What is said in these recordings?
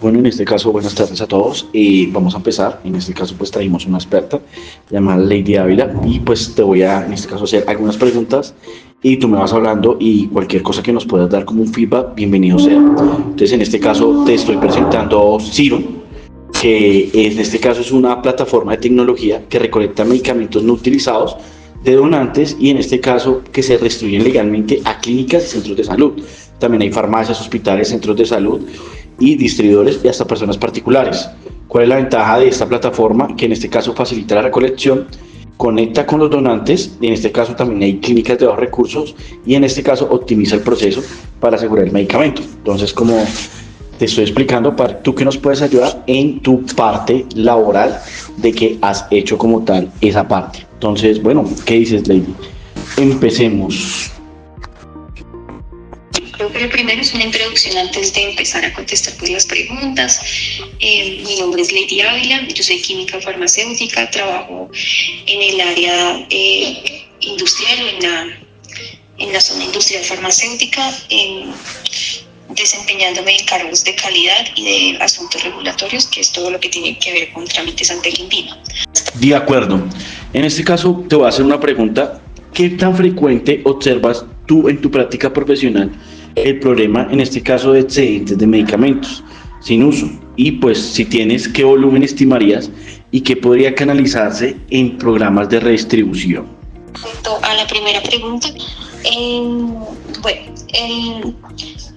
Bueno, en este caso, buenas tardes a todos. Vamos a empezar. En este caso, pues traímos una experta llamada Lady Ávila y pues te voy a, en este caso, hacer algunas preguntas y tú me vas hablando y cualquier cosa que nos puedas dar como un feedback, bienvenido sea. Entonces, en este caso, te estoy presentando Ciro, que en este caso es una plataforma de tecnología que recolecta medicamentos no utilizados de donantes y en este caso que se distribuyen legalmente a clínicas y centros de salud. También hay farmacias, hospitales, centros de salud y distribuidores y hasta personas particulares. ¿Cuál es la ventaja de esta plataforma? Que en este caso facilita la recolección, conecta con los donantes, y en este caso también hay clínicas de bajos recursos y en este caso optimiza el proceso para asegurar el medicamento. Entonces, como te estoy explicando, para tú que nos puedes ayudar en tu parte laboral de que has hecho como tal esa parte. Entonces, bueno, ¿qué dices, Lady? Empecemos. Creo que lo primero es una introducción antes de empezar a contestar pues, las preguntas. Mi nombre es Lady Ávila, yo soy química farmacéutica, trabajo en el área industrial o en la zona industrial farmacéutica, desempeñándome en cargos de calidad y de asuntos regulatorios, que es todo lo que tiene que ver con trámites ante el INVIMA. De acuerdo. En este caso te voy a hacer una pregunta. ¿Qué tan frecuente observas tú en tu práctica profesional el problema, en este caso, de excedentes de medicamentos sin uso? Y pues si tienes, ¿qué volumen estimarías y qué podría canalizarse en programas de redistribución? Respecto a la primera pregunta, bueno,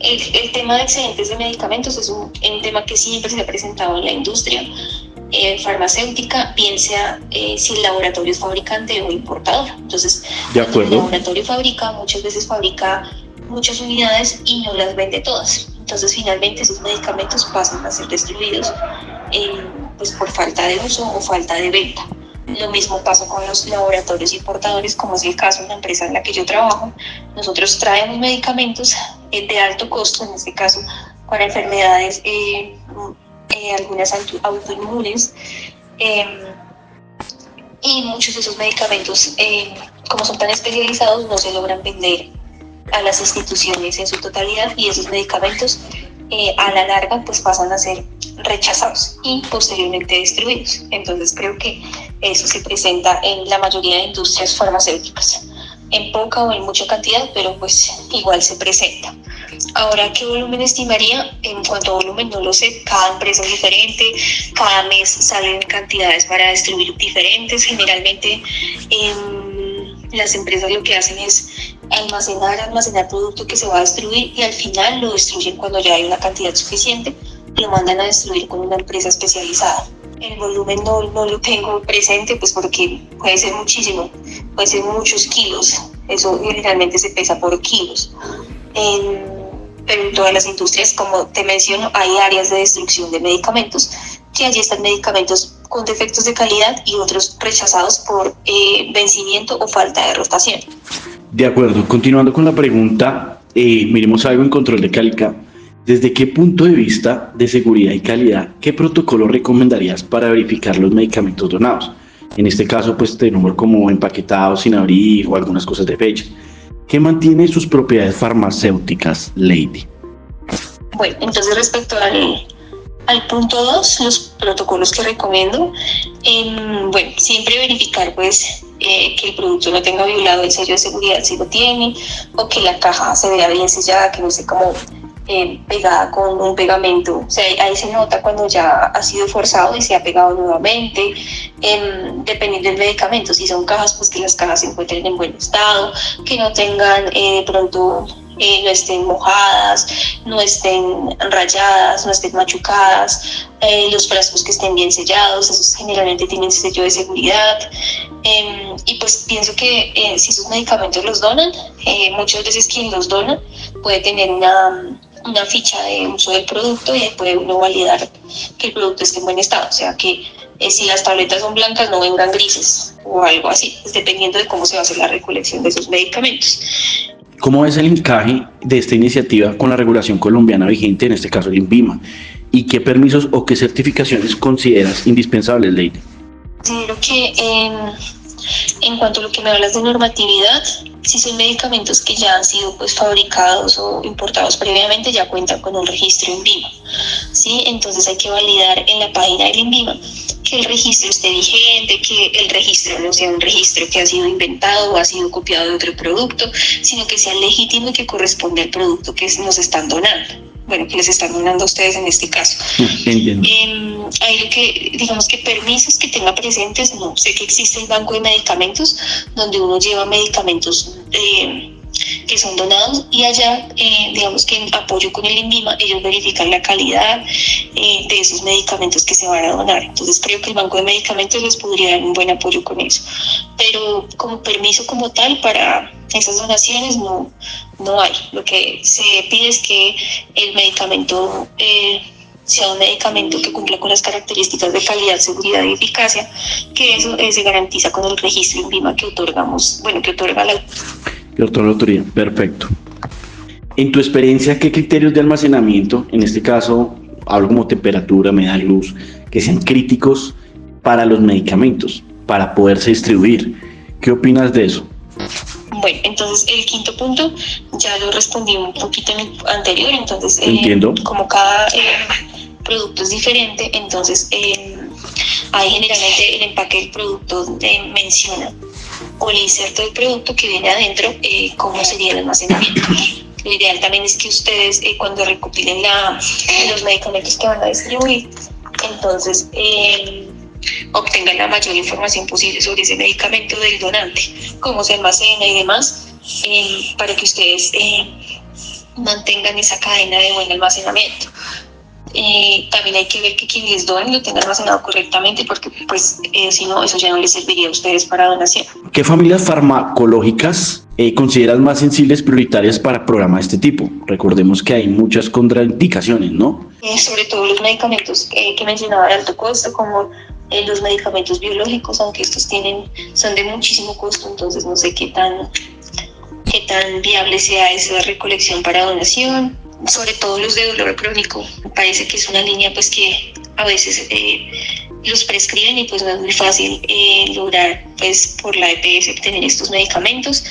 el tema de excedentes de medicamentos es un tema que siempre se ha presentado en la industria farmacéutica, bien sea si el laboratorio es fabricante o importador. Entonces, el laboratorio muchas veces fabrica muchas unidades y no las vende todas. Entonces, finalmente esos medicamentos pasan a ser distribuidos pues por falta de uso o falta de venta. Lo mismo pasa con los laboratorios importadores, como es el caso de la empresa en la que yo trabajo. Nosotros traemos medicamentos de alto costo, en este caso para enfermedades algunas autoinmunes, y muchos de esos medicamentos, como son tan especializados, no se logran vender a las instituciones en su totalidad y esos medicamentos a la larga pues pasan a ser rechazados y posteriormente distribuidos. Entonces creo que eso se presenta en la mayoría de industrias farmacéuticas, en poca o en mucha cantidad, pero pues igual se presenta. Ahora, ¿qué volumen estimaría? En cuanto a volumen, no lo sé. Cada empresa es diferente, cada mes salen cantidades para distribuir diferentes. Generalmente las empresas lo que hacen es almacenar producto que se va a distribuir y al final lo distribuyen cuando ya hay una cantidad suficiente, lo mandan a distribuir con una empresa especializada. El volumen no lo tengo presente, pues porque puede ser muchísimo, puede ser muchos kilos. Eso generalmente se pesa por kilos. Pero en todas las industrias, como te menciono, hay áreas de destrucción de medicamentos, que allí están medicamentos con defectos de calidad y otros rechazados por vencimiento o falta de rotación. De acuerdo. Continuando con la pregunta, miremos algo en control de calidad. ¿Desde qué punto de vista de seguridad y calidad, qué protocolo recomendarías para verificar los medicamentos donados? En este caso, pues te nombro como empaquetados, sin abrir o algunas cosas de fecha. ¿Qué mantiene sus propiedades farmacéuticas, Lady? Bueno, entonces respecto al punto 2, los protocolos que recomiendo, bueno, siempre verificar pues que el producto no tenga violado el sello de seguridad si lo tiene, o que la caja se vea bien sellada, que no esté como pegada con un pegamento. O sea, ahí se nota cuando ya ha sido forzado y se ha pegado nuevamente, dependiendo del medicamento. Si son cajas, pues que las cajas se encuentren en buen estado, que no tengan de pronto no estén mojadas, no estén rayadas, no estén machucadas, los frascos que estén bien sellados, esos generalmente tienen sello de seguridad. Y pues pienso que si esos medicamentos los donan, muchas veces quien los dona puede tener una ficha de uso del producto y puede uno validar que el producto esté en buen estado, o sea que si las tabletas son blancas no vengan grises o algo así, pues dependiendo de cómo se va a hacer la recolección de esos medicamentos. ¿Cómo es el encaje de esta iniciativa con la regulación colombiana vigente, en este caso el INVIMA? ¿Y qué permisos o qué certificaciones consideras indispensables, Lady? Considero que en cuanto a lo que me hablas de normatividad, Si son medicamentos que ya han sido pues fabricados o importados previamente, ya cuentan con un registro INVIMA, ¿sí? Entonces hay que validar en la página del INVIMA que el registro esté vigente, que el registro no sea un registro que ha sido inventado o ha sido copiado de otro producto, sino que sea legítimo y que corresponde al producto que nos están donando. Bueno, que les están donando a ustedes en este caso. Entiendo. Hay lo que, digamos que permisos que tenga presentes, no. Sé que existe el banco de medicamentos donde uno lleva medicamentos que son donados y allá, digamos que en apoyo con el INVIMA, ellos verifican la calidad de esos medicamentos que se van a donar. Entonces creo que el banco de medicamentos les podría dar un buen apoyo con eso. Pero como permiso como tal para esas donaciones no hay. Lo que se pide es que el medicamento sea un medicamento que cumpla con las características de calidad, seguridad y eficacia, que eso se garantiza con el registro INVIMA que otorgamos, que otorga la autoría. Perfecto. En tu experiencia, ¿qué criterios de almacenamiento, en este caso hablo como temperatura, humedad, luz, que sean críticos para los medicamentos, para poderse distribuir? ¿Qué opinas de eso? Bueno, entonces el quinto punto ya lo respondí un poquito en el anterior, entonces Entiendo. Como cada producto es diferente, entonces ahí generalmente el empaque del producto menciona o el inserto del producto que viene adentro, cómo sería el almacenamiento. Lo ideal también es que ustedes cuando recopilen los medicamentos que van a distribuir, entonces obtengan la mayor información posible sobre ese medicamento del donante, cómo se almacena y demás, para que ustedes mantengan esa cadena de buen almacenamiento. También hay que ver que quien les donen lo tenga almacenado correctamente, porque pues si no, eso ya no les serviría a ustedes para donación. ¿Qué familias farmacológicas consideras más sensibles, prioritarias para programas de este tipo? Recordemos que hay muchas contraindicaciones, ¿no? Sobre todo los medicamentos que mencionaba de alto costo, como los medicamentos biológicos, aunque estos son de muchísimo costo, entonces no sé qué tan viable sea esa recolección para donación. Sobre todo los de dolor crónico, parece que es una línea pues que a veces los prescriben y pues no es muy fácil lograr pues por la EPS obtener estos medicamentos.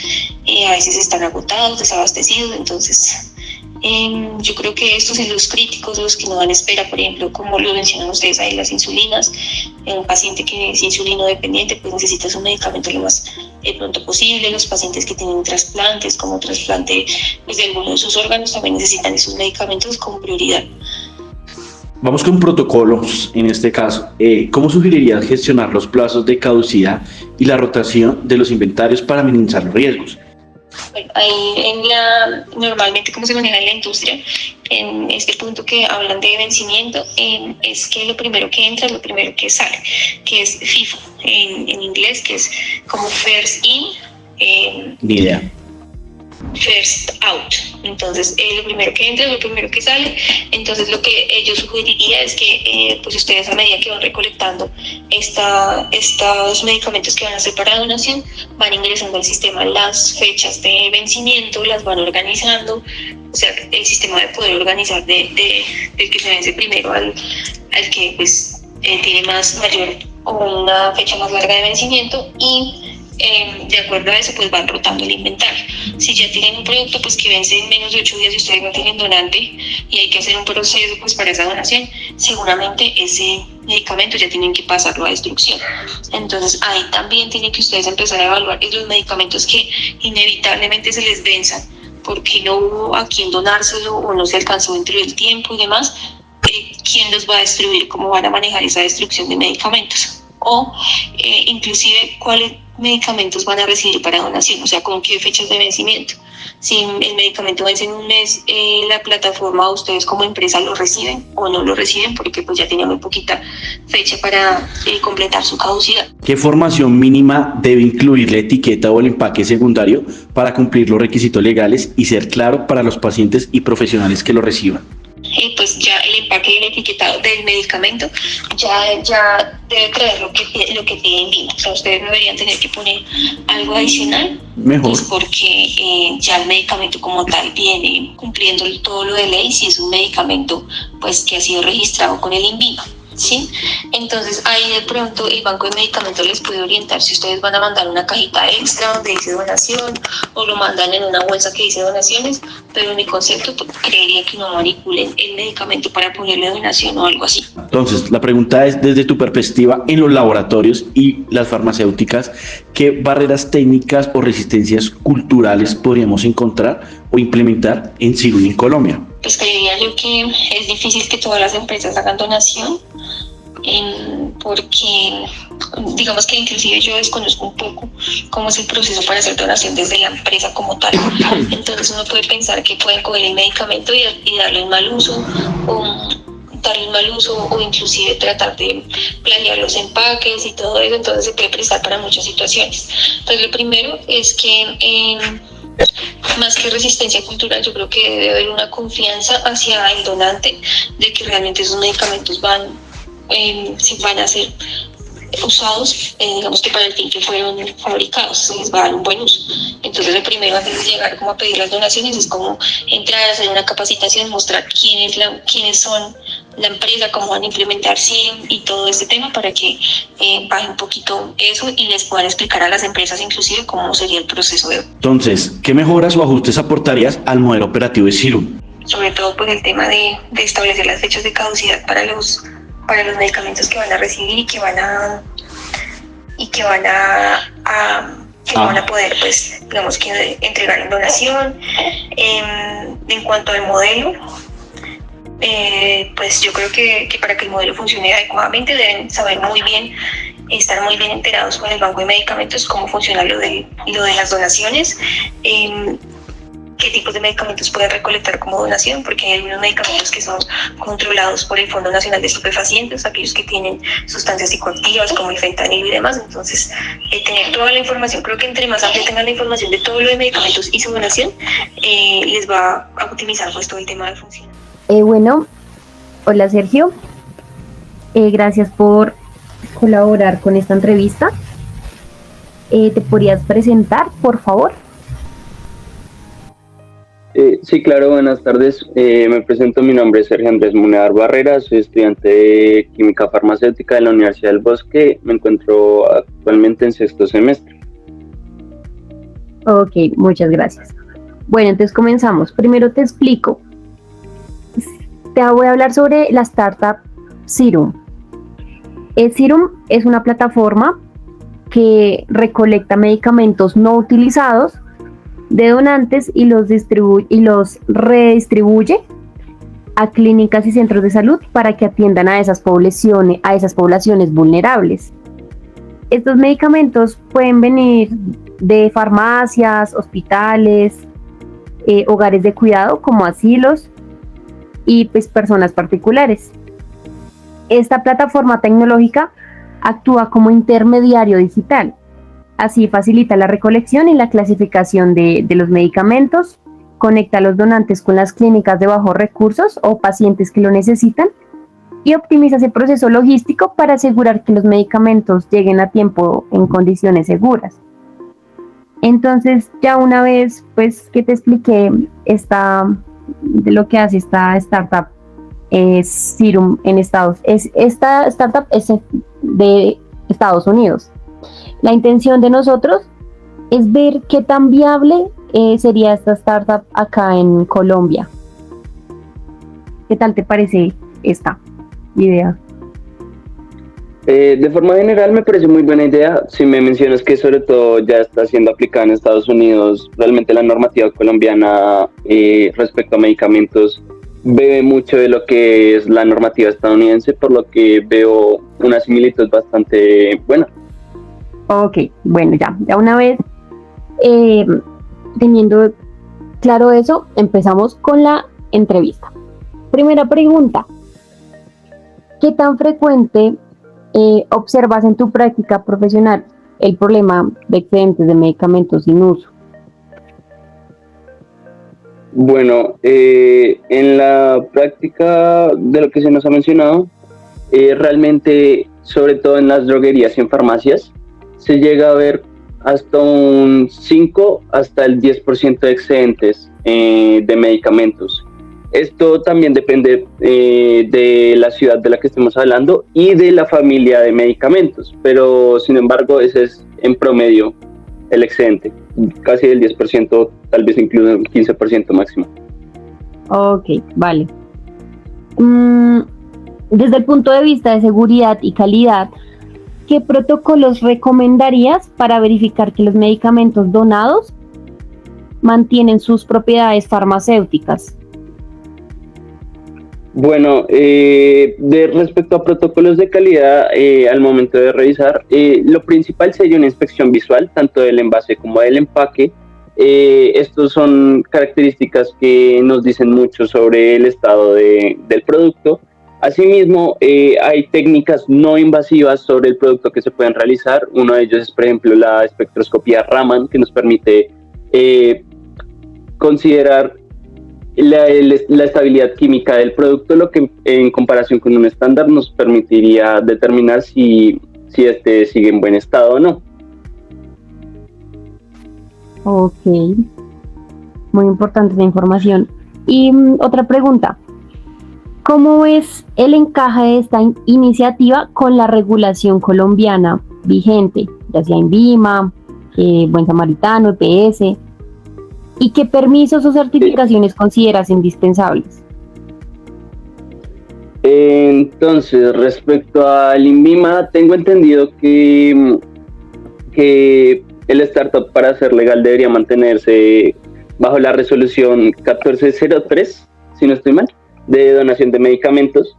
A veces están agotados, desabastecidos, entonces yo creo que estos son los críticos, los que no dan espera, por ejemplo, como lo mencionan ustedes ahí, las insulinas. Un paciente que es insulino dependiente pues necesita su medicamento lo más pronto posible. Los pacientes que tienen trasplantes, como trasplante pues, de alguno de sus órganos, también necesitan esos medicamentos con prioridad. Vamos con protocolos en este caso. ¿Cómo sugerirías gestionar los plazos de caducidad y la rotación de los inventarios para minimizar los riesgos? Bueno, ahí normalmente como se maneja en la industria, en este punto que hablan de vencimiento, es que lo primero que entra es lo primero que sale, que es FIFO en inglés, que es como first in, Ni idea. first out. Entonces lo primero que entra es lo primero que sale. Entonces lo que yo sugeriría es que pues ustedes, a medida que van recolectando estos medicamentos que van a ser para donación, van ingresando al sistema las fechas de vencimiento, las van organizando, o sea, el sistema de poder organizar del que se vence primero al que pues tiene mayor o una fecha más larga de vencimiento, y de acuerdo a eso pues van rotando el inventario. Si ya tienen un producto pues que vence en menos de 8 días y ustedes no tienen donante y hay que hacer un proceso pues para esa donación, seguramente ese medicamento ya tienen que pasarlo a destrucción. Entonces ahí también tienen que ustedes empezar a evaluar los medicamentos que inevitablemente se les venzan porque no hubo a quién donárselo o no se alcanzó dentro del tiempo y demás. ¿Quién los va a destruir? ¿Cómo van a manejar esa destrucción de medicamentos? O inclusive cuáles medicamentos van a recibir para donación, o sea, con qué fechas de vencimiento. Si el medicamento vence en un mes, la plataforma, ustedes como empresa lo reciben o no lo reciben, porque pues ya tenía muy poquita fecha para completar su caducidad. ¿Qué formación mínima debe incluir la etiqueta o el empaque secundario para cumplir los requisitos legales y ser claro para los pacientes y profesionales que lo reciban? Pues ya el empaque y el etiquetado del medicamento ya debe traer lo que pide INVIMA. O sea, ustedes no deberían tener que poner algo adicional. Mejor. Pues porque ya el medicamento como tal viene cumpliendo todo lo de ley, si es un medicamento pues que ha sido registrado con el INVIMA. ¿sí? Entonces ahí de pronto el banco de medicamentos les puede orientar si ustedes van a mandar una cajita extra donde dice donación o lo mandan en una bolsa que dice donaciones, pero en mi concepto creería que no manipulen el medicamento para ponerle donación o algo así. Entonces, la pregunta es, desde tu perspectiva en los laboratorios y las farmacéuticas, ¿qué barreras técnicas o resistencias culturales podríamos encontrar o implementar en Sirum en Colombia? Pues creería yo que es difícil que todas las empresas hagan donación, porque digamos que inclusive yo desconozco un poco cómo es el proceso para hacer donación desde la empresa como tal. Entonces uno puede pensar que pueden coger el medicamento y darle un mal uso o inclusive tratar de planear los empaques y todo eso, entonces se puede prestar para muchas situaciones. Entonces lo primero es que más que resistencia cultural, yo creo que debe haber una confianza hacia el donante de que realmente esos medicamentos van a ser usados, digamos que para el fin que fueron fabricados, se les va a dar un buen uso. Entonces lo primero antes de llegar como a pedir las donaciones es como entrar a hacer una capacitación, mostrar quiénes son la empresa, cómo van a implementar Sirum y todo este tema para que baje un poquito eso y les puedan explicar a las empresas inclusive cómo sería el proceso de... Entonces, ¿qué mejoras o ajustes aportarías al modelo operativo de Sirum? Sobre todo pues el tema de establecer las fechas de caducidad para los medicamentos que van a recibir y que van a poder, pues, digamos que entregar en donación. En cuanto al modelo, pues yo creo que para que el modelo funcione adecuadamente deben saber muy bien, estar muy bien enterados con el banco de medicamentos, cómo funciona lo de las donaciones, qué tipos de medicamentos pueden recolectar como donación, porque hay algunos medicamentos que son controlados por el Fondo Nacional de Estupefacientes, aquellos que tienen sustancias psicoactivas como el fentanilo y demás. Entonces, tener toda la información, creo que entre más amplia tengan la información de todo lo de medicamentos y su donación, les va a optimizar pues todo el tema de función. Bueno, hola Sergio, gracias por colaborar con esta entrevista. ¿Te podrías presentar, por favor? Sí, claro, buenas tardes. Me presento, mi nombre es Sergio Andrés Munevar Barrera, soy estudiante de Química Farmacéutica de la Universidad del Bosque, me encuentro actualmente en 6º semestre. Ok, muchas gracias. Bueno, entonces comenzamos. Primero te explico. Te voy a hablar sobre la startup Sirum. Sirum es una plataforma que recolecta medicamentos no utilizados de donantes y los redistribuye a clínicas y centros de salud para que atiendan a esas poblaciones vulnerables. Estos medicamentos pueden venir de farmacias, hospitales, hogares de cuidado como asilos y pues personas particulares. Esta plataforma tecnológica actúa como intermediario digital. Así facilita la recolección y la clasificación de los medicamentos, conecta a los donantes con las clínicas de bajos recursos o pacientes que lo necesitan y optimiza ese proceso logístico para asegurar que los medicamentos lleguen a tiempo en condiciones seguras. Entonces, ya una vez pues que te expliqué de lo que hace esta startup Sirum esta startup es de Estados Unidos. La intención de nosotros es ver qué tan viable sería esta startup acá en Colombia. ¿Qué tal te parece esta idea? De forma general me parece muy buena idea. Si me mencionas que sobre todo ya está siendo aplicada en Estados Unidos, realmente la normativa colombiana respecto a medicamentos bebe mucho de lo que es la normativa estadounidense, por lo que veo una similitud bastante buena. Ok, bueno, ya una vez teniendo claro eso, empezamos con la entrevista. Primera pregunta: ¿qué tan frecuente observas en tu práctica profesional el problema de excedentes de medicamentos sin uso? Bueno, en la práctica de lo que se nos ha mencionado, realmente, sobre todo en las droguerías y en farmacias, se llega a ver hasta un 5 hasta el 10% de excedentes de medicamentos. Esto también depende de la ciudad de la que estemos hablando y de la familia de medicamentos, pero sin embargo ese es en promedio el excedente, casi del 10%, tal vez incluso un 15% máximo. Ok, vale. Desde el punto de vista de seguridad y calidad, ¿qué protocolos recomendarías para verificar que los medicamentos donados mantienen sus propiedades farmacéuticas? Bueno, respecto a protocolos de calidad, al momento de revisar, lo principal sería una inspección visual, tanto del envase como del empaque. Estos son características que nos dicen mucho sobre el estado del producto. Asimismo, hay técnicas no invasivas sobre el producto que se pueden realizar. Uno de ellos es, por ejemplo, la espectroscopía Raman, que nos permite considerar la estabilidad química del producto, lo que en comparación con un estándar nos permitiría determinar si este sigue en buen estado o no. Ok, muy importante la información. Y otra pregunta, ¿cómo es el encaje de esta iniciativa con la regulación colombiana vigente, ya sea INVIMA, Buen Samaritano, EPS? ¿Y qué permisos o certificaciones consideras indispensables? Entonces, respecto al INVIMA, tengo entendido que el startup para ser legal debería mantenerse bajo la resolución 1403, si no estoy mal, de donación de medicamentos.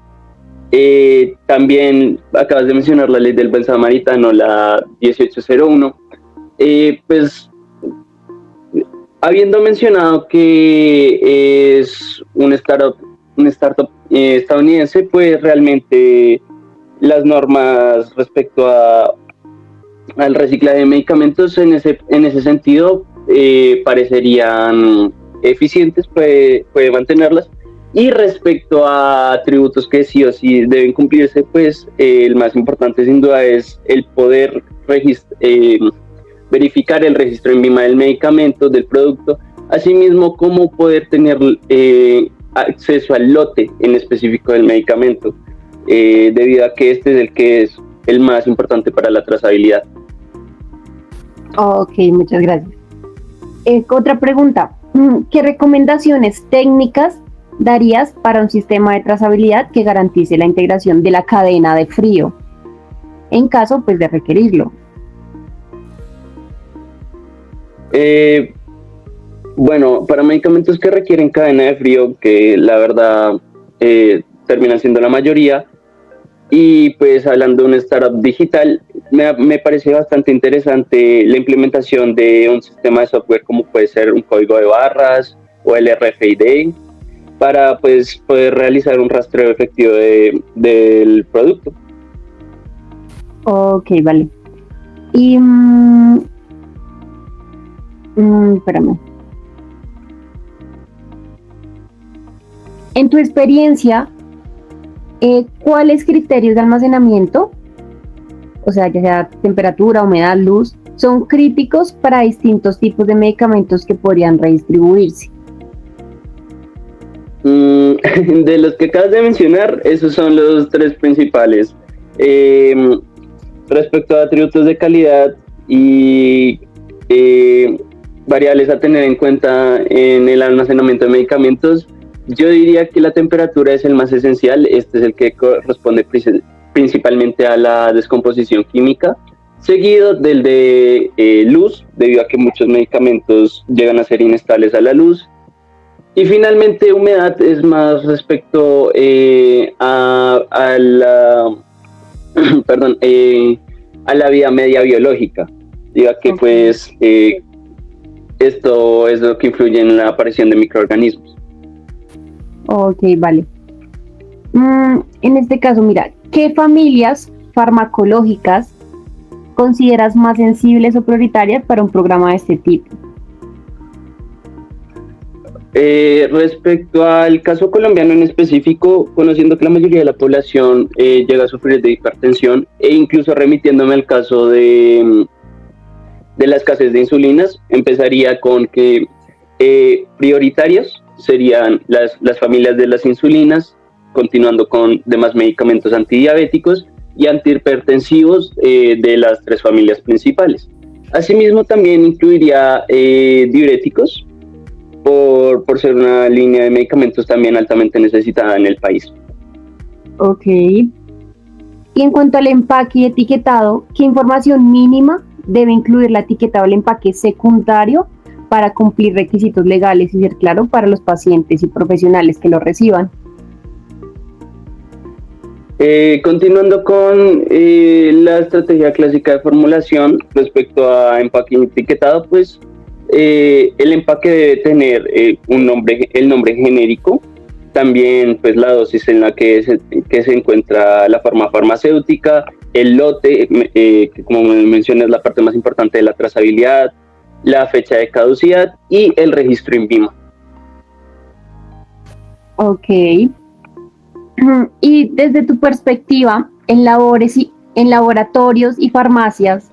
También acabas de mencionar la ley del Buen Samaritano, la 1801. Pues habiendo mencionado que es un startup estadounidense, pues realmente las normas respecto al reciclaje de medicamentos en ese sentido parecerían eficientes, puede mantenerlas. Y respecto a tributos que sí o sí deben cumplirse, pues el más importante sin duda es el poder verificar el registro en INVIMA del medicamento, del producto, asimismo como poder tener acceso al lote en específico del medicamento, debido a que este es el que es el más importante para la trazabilidad. Ok, muchas gracias. Otra pregunta, ¿qué recomendaciones técnicas darías para un sistema de trazabilidad que garantice la integración de la cadena de frío, en caso pues de requerirlo? Bueno, para medicamentos que requieren cadena de frío, que la verdad terminan siendo la mayoría, y pues hablando de un startup digital, me parece bastante interesante la implementación de un sistema de software como puede ser un código de barras o el RFID, para pues poder realizar un rastreo efectivo del producto. Ok, vale. Y espérame. En tu experiencia, ¿cuáles criterios de almacenamiento, o sea, ya sea temperatura, humedad, luz, son críticos para distintos tipos de medicamentos que podrían redistribuirse? De los que acabas de mencionar, esos son los tres principales. Respecto a atributos de calidad y variables a tener en cuenta en el almacenamiento de medicamentos, yo diría que la temperatura es el más esencial. Este es el que corresponde principalmente a la descomposición química, seguido del de luz, debido a que muchos medicamentos llegan a ser inestables a la luz. Y finalmente humedad es más respecto a la vida media biológica, debido a que pues esto es lo que influye en la aparición de microorganismos. Ok, vale. En este caso, mira, ¿qué familias farmacológicas consideras más sensibles o prioritarias para un programa de este tipo? Respecto al caso colombiano en específico, conociendo que la mayoría de la población llega a sufrir de hipertensión e incluso remitiéndome al caso de la escasez de insulinas, empezaría con que prioritarios serían las familias de las insulinas, continuando con demás medicamentos antidiabéticos y antihipertensivos de las 3 familias principales. Asimismo, también incluiría diuréticos, por ser una línea de medicamentos también altamente necesitada en el país. Ok. Y en cuanto al empaque y etiquetado, ¿qué información mínima debe incluir la etiqueta o el empaque secundario para cumplir requisitos legales y ser claro para los pacientes y profesionales que lo reciban? Continuando con la estrategia clásica de formulación respecto a empaque y etiquetado, pues el empaque debe tener el nombre genérico, también pues la dosis en la que se encuentra la forma farmacéutica, el lote, que como mencioné es la parte más importante de la trazabilidad, la fecha de caducidad y el registro INVIMA. Ok. Y desde tu perspectiva, en laboratorios y farmacias,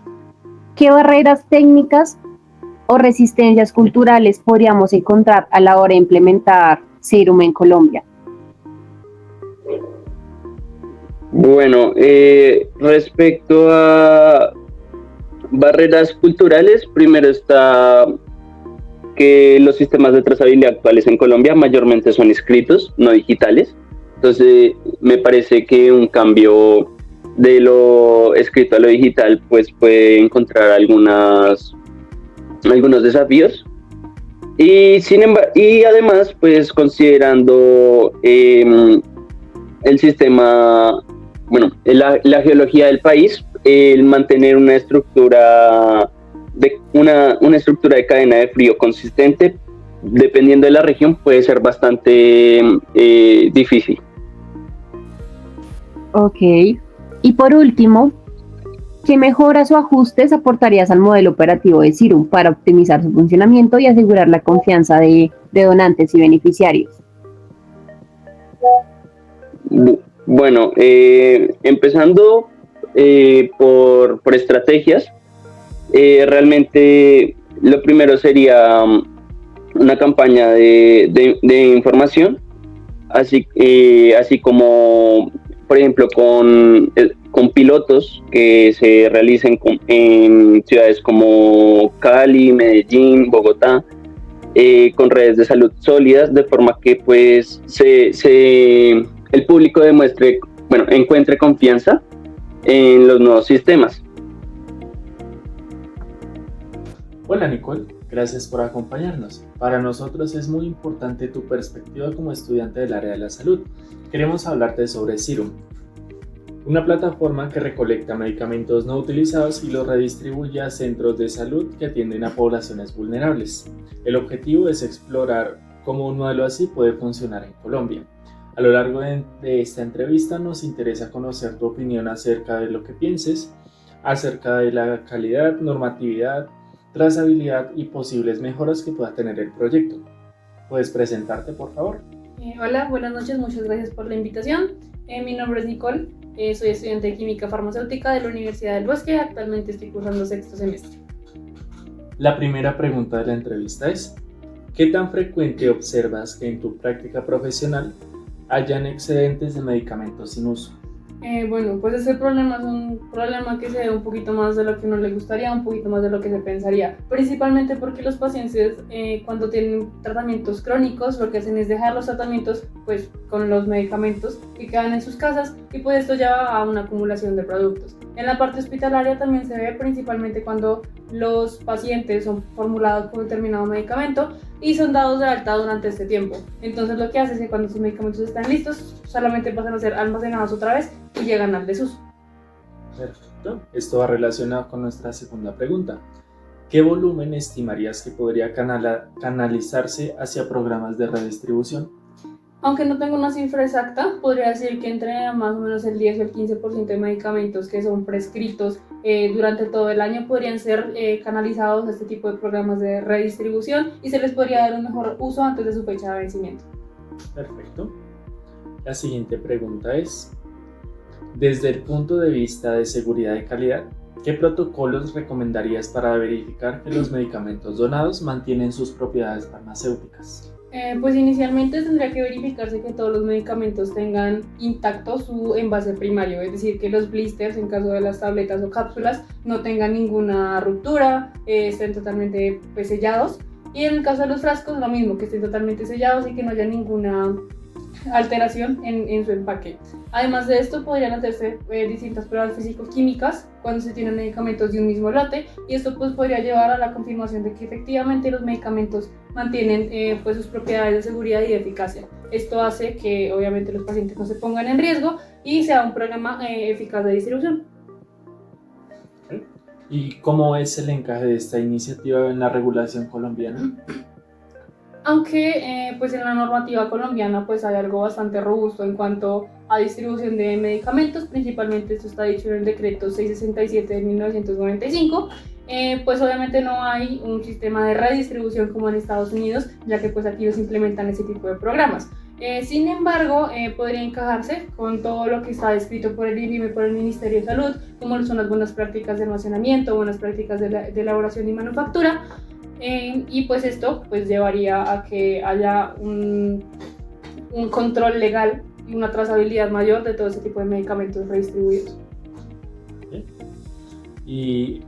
¿qué barreras técnicas o resistencias culturales podríamos encontrar a la hora de implementar Serum en Colombia? Bueno, respecto a barreras culturales, primero está que los sistemas de trazabilidad actuales en Colombia mayormente son escritos, no digitales. Entonces, me parece que un cambio de lo escrito a lo digital pues puede encontrar algunos desafíos. Y además, pues considerando el sistema, bueno, la geología del país, el mantener una estructura de cadena de frío consistente, dependiendo de la región, puede ser bastante difícil. Ok. Y por último, ¿qué mejoras o ajustes aportarías al modelo operativo de Serum para optimizar su funcionamiento y asegurar la confianza de donantes y beneficiarios? Bueno, empezando por estrategias, realmente lo primero sería una campaña de información, así como, por ejemplo, con pilotos que se realicen en ciudades como Cali, Medellín, Bogotá, con redes de salud sólidas, de forma que pues el público encuentre confianza en los nuevos sistemas. Hola Nicole, gracias por acompañarnos. Para nosotros es muy importante tu perspectiva como estudiante del área de la salud. Queremos hablarte sobre Serum, una plataforma que recolecta medicamentos no utilizados y los redistribuye a centros de salud que atienden a poblaciones vulnerables. El objetivo es explorar cómo un modelo así puede funcionar en Colombia. A lo largo de esta entrevista nos interesa conocer tu opinión acerca de lo que pienses, acerca de la calidad, normatividad, trazabilidad y posibles mejoras que pueda tener el proyecto. ¿Puedes presentarte, por favor? Hola, buenas noches, muchas gracias por la invitación. Mi nombre es Nicole, soy estudiante de Química Farmacéutica de la Universidad del Bosque, actualmente estoy cursando 6º semestre. La primera pregunta de la entrevista es: ¿qué tan frecuente observas que en tu práctica profesional hayan excedentes de medicamentos sin uso? Bueno, pues ese problema es un problema que se ve un poquito más de lo que uno le gustaría, un poquito más de lo que se pensaría, principalmente porque los pacientes cuando tienen tratamientos crónicos lo que hacen es dejar los tratamientos pues con los medicamentos que quedan en sus casas y pues esto lleva a una acumulación de productos. En la parte hospitalaria también se ve principalmente cuando los pacientes son formulados con un determinado medicamento y son dados de alta durante este tiempo. Entonces lo que hace es que cuando sus medicamentos están listos, solamente pasan a ser almacenados otra vez y llegan al desuso. Perfecto. Esto va relacionado con nuestra segunda pregunta. ¿Qué volumen estimarías que podría canalizarse hacia programas de redistribución? Aunque no tengo una cifra exacta, podría decir que entre más o menos el 10 o el 15% de medicamentos que son prescritos durante todo el año podrían ser canalizados a este tipo de programas de redistribución y se les podría dar un mejor uso antes de su fecha de vencimiento. Perfecto. La siguiente pregunta es: desde el punto de vista de seguridad y calidad, ¿qué protocolos recomendarías para verificar que los medicamentos donados mantienen sus propiedades farmacéuticas? Pues inicialmente tendría que verificarse que todos los medicamentos tengan intacto su envase primario, es decir, que los blisters, en caso de las tabletas o cápsulas, no tengan ninguna ruptura, estén totalmente pues, sellados. Y en el caso de los frascos, lo mismo, que estén totalmente sellados y que no haya ninguna alteración en su empaque. Además de esto, podrían hacerse distintas pruebas físico-químicas cuando se tienen medicamentos de un mismo lote, y esto pues podría llevar a la confirmación de que efectivamente los medicamentos mantienen pues sus propiedades de seguridad y de eficacia. Esto hace que obviamente los pacientes no se pongan en riesgo y sea un programa eficaz de distribución. ¿Y cómo es el encaje de esta iniciativa en la regulación colombiana? Aunque pues en la normativa colombiana pues hay algo bastante robusto en cuanto a distribución de medicamentos, principalmente esto está dicho en el decreto 667 de 1995, pues obviamente no hay un sistema de redistribución como en Estados Unidos, ya que pues aquí no se implementan ese tipo de programas. Sin embargo, podría encajarse con todo lo que está descrito por el INVIMA y por el Ministerio de Salud, como son las buenas prácticas de almacenamiento, buenas prácticas de elaboración y manufactura. Y pues esto pues llevaría a que haya un control legal y una trazabilidad mayor de todo ese tipo de medicamentos redistribuidos. Y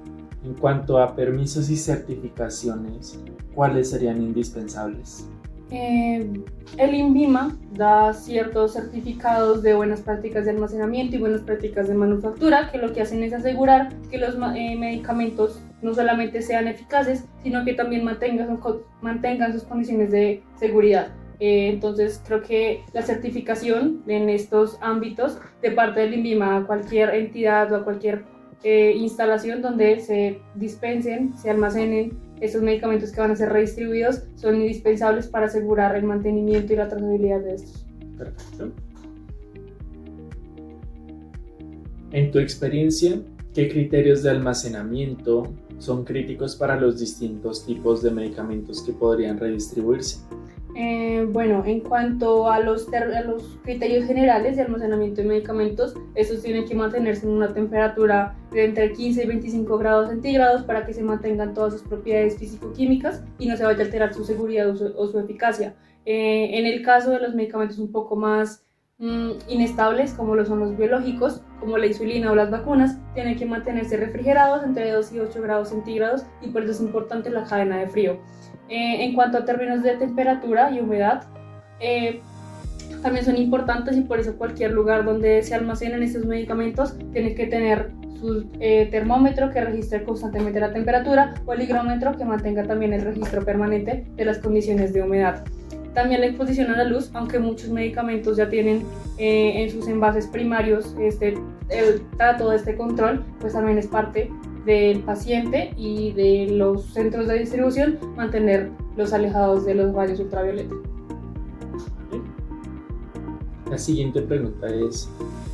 en cuanto a permisos y certificaciones, ¿cuáles serían indispensables? El INVIMA da ciertos certificados de buenas prácticas de almacenamiento y buenas prácticas de manufactura, que lo que hacen es asegurar que los medicamentos no solamente sean eficaces, sino que también mantengan sus condiciones de seguridad. Entonces creo que la certificación en estos ámbitos de parte del INVIMA a cualquier entidad o a cualquier instalación donde se dispensen, se almacenen estos medicamentos que van a ser redistribuidos son indispensables para asegurar el mantenimiento y la trazabilidad de estos. Perfecto. En tu experiencia, ¿qué criterios de almacenamiento son críticos para los distintos tipos de medicamentos que podrían redistribuirse? Bueno, en cuanto a los criterios generales de almacenamiento de medicamentos, estos tienen que mantenerse en una temperatura de entre 15 y 25 grados centígrados para que se mantengan todas sus propiedades físico-químicas y no se vaya a alterar su seguridad o su eficacia. En el caso de los medicamentos un poco más inestables, como lo son los biológicos, como la insulina o las vacunas, tienen que mantenerse refrigerados entre 2 y 8 grados centígrados y por eso es importante la cadena de frío. En cuanto a términos de temperatura y humedad, también son importantes y por eso cualquier lugar donde se almacenan estos medicamentos tiene que tener su termómetro que registre constantemente la temperatura o el higrómetro que mantenga también el registro permanente de las condiciones de humedad. También la exposición a la luz, aunque muchos medicamentos ya tienen en sus envases primarios el trato de este control, pues también es parte del paciente y de los centros de distribución mantenerlos alejados de los rayos ultravioleta. La siguiente pregunta es,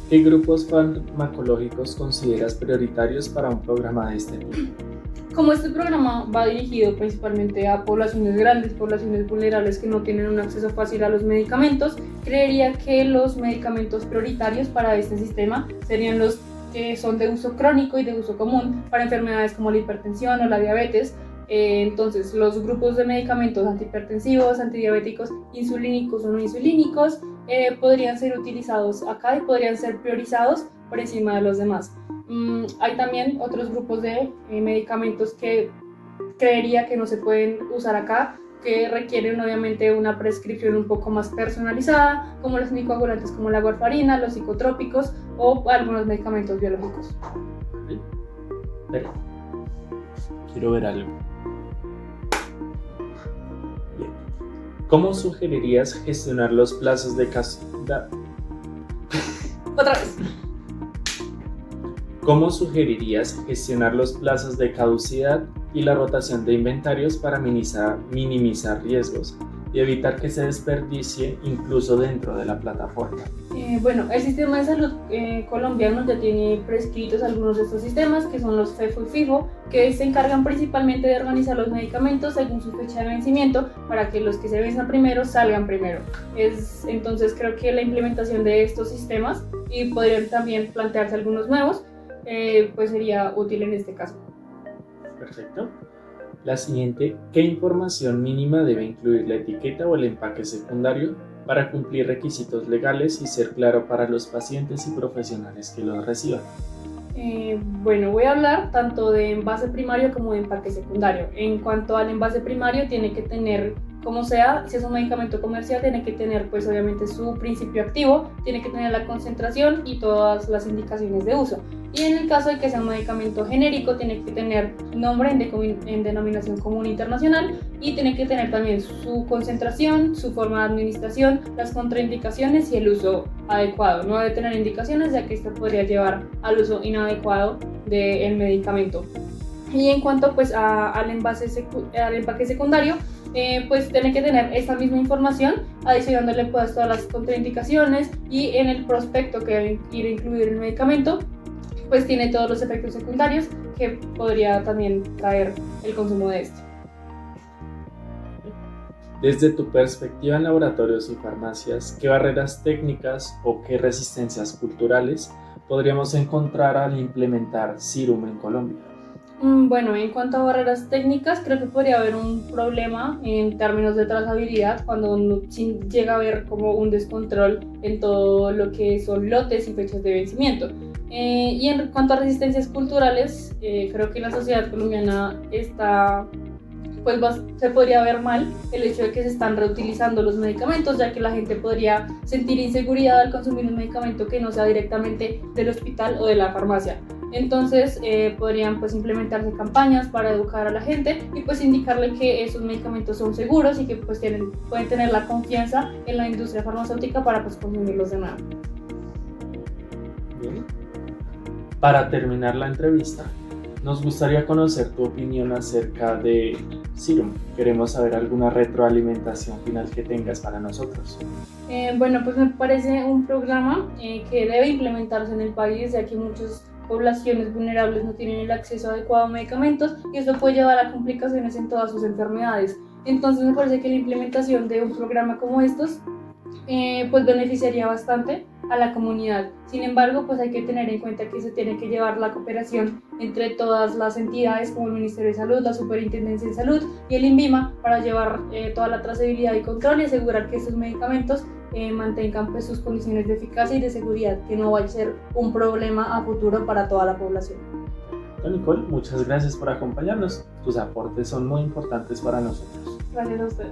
¿qué grupos farmacológicos consideras prioritarios para un programa de este tipo? Como este programa va dirigido principalmente a poblaciones grandes, poblaciones vulnerables que no tienen un acceso fácil a los medicamentos, creería que los medicamentos prioritarios para este sistema serían los que son de uso crónico y de uso común para enfermedades como la hipertensión o la diabetes. Entonces, los grupos de medicamentos antihipertensivos, antidiabéticos, insulínicos o no insulínicos podrían ser utilizados acá y podrían ser priorizados por encima de los demás. Hay también otros grupos de medicamentos que creería que no se pueden usar acá, que requieren obviamente una prescripción un poco más personalizada, como los anticoagulantes como la warfarina, los psicotrópicos o algunos medicamentos biológicos. Pero, quiero ver algo. Bien. ¿Cómo sugerirías gestionar los plazos de Otra vez. ¿Cómo sugerirías gestionar los plazos de caducidad y la rotación de inventarios para minimizar riesgos y evitar que se desperdicie incluso dentro de la plataforma? Bueno, el sistema de salud colombiano ya tiene prescritos algunos de estos sistemas, que son los FEFO y FIFO, que se encargan principalmente de organizar los medicamentos según su fecha de vencimiento para que los que se venzan primero salgan primero. Entonces creo que la implementación de estos sistemas, y podrían también plantearse algunos nuevos, pues sería útil en este caso. Perfecto. La siguiente, ¿qué información mínima debe incluir la etiqueta o el empaque secundario para cumplir requisitos legales y ser claro para los pacientes y profesionales que los reciban? Bueno, voy a hablar tanto de envase primario como de empaque secundario. En cuanto al envase primario, tiene que tener, como sea, si es un medicamento comercial, tiene que tener pues obviamente su principio activo, tiene que tener la concentración y todas las indicaciones de uso. Y en el caso de que sea un medicamento genérico, tiene que tener nombre en denominación común internacional y tiene que tener también su concentración, su forma de administración, las contraindicaciones y el uso adecuado. No debe tener indicaciones, ya que esto podría llevar al uso inadecuado del medicamento. Y en cuanto pues al empaque secundario, pues tiene que tener esta misma información, adicionándole pues todas las contraindicaciones, y en el prospecto que debe ir incluido el medicamento, pues tiene todos los efectos secundarios que podría también traer el consumo de este. Desde tu perspectiva en laboratorios y farmacias, ¿qué barreras técnicas o qué resistencias culturales podríamos encontrar al implementar Serum en Colombia? Bueno, en cuanto a barreras técnicas, creo que podría haber un problema en términos de trazabilidad cuando llega a haber como un descontrol en todo lo que son lotes y fechas de vencimiento. Y en cuanto a resistencias culturales, creo que en la sociedad colombiana se podría ver mal el hecho de que se están reutilizando los medicamentos, ya que la gente podría sentir inseguridad al consumir un medicamento que no sea directamente del hospital o de la farmacia. Entonces podrían pues implementarse campañas para educar a la gente y pues indicarle que esos medicamentos son seguros y que pues pueden tener la confianza en la industria farmacéutica para pues consumirlos de nuevo. Bien. Para terminar la entrevista, nos gustaría conocer tu opinión acerca de Serum. Queremos saber alguna retroalimentación final que tengas para nosotros. Bueno, pues me parece un programa que debe implementarse en el país, ya que muchas poblaciones vulnerables no tienen el acceso adecuado a medicamentos y esto puede llevar a complicaciones en todas sus enfermedades. Entonces me parece que la implementación de un programa como estos pues beneficiaría bastante a la comunidad. Sin embargo, pues hay que tener en cuenta que se tiene que llevar la cooperación entre todas las entidades como el Ministerio de Salud, la Superintendencia de Salud y el INVIMA para llevar toda la trazabilidad y control y asegurar que estos medicamentos mantengan pues sus condiciones de eficacia y de seguridad, que no vaya a ser un problema a futuro para toda la población. Nicole, muchas gracias por acompañarnos. Tus aportes son muy importantes para nosotros. Gracias a usted.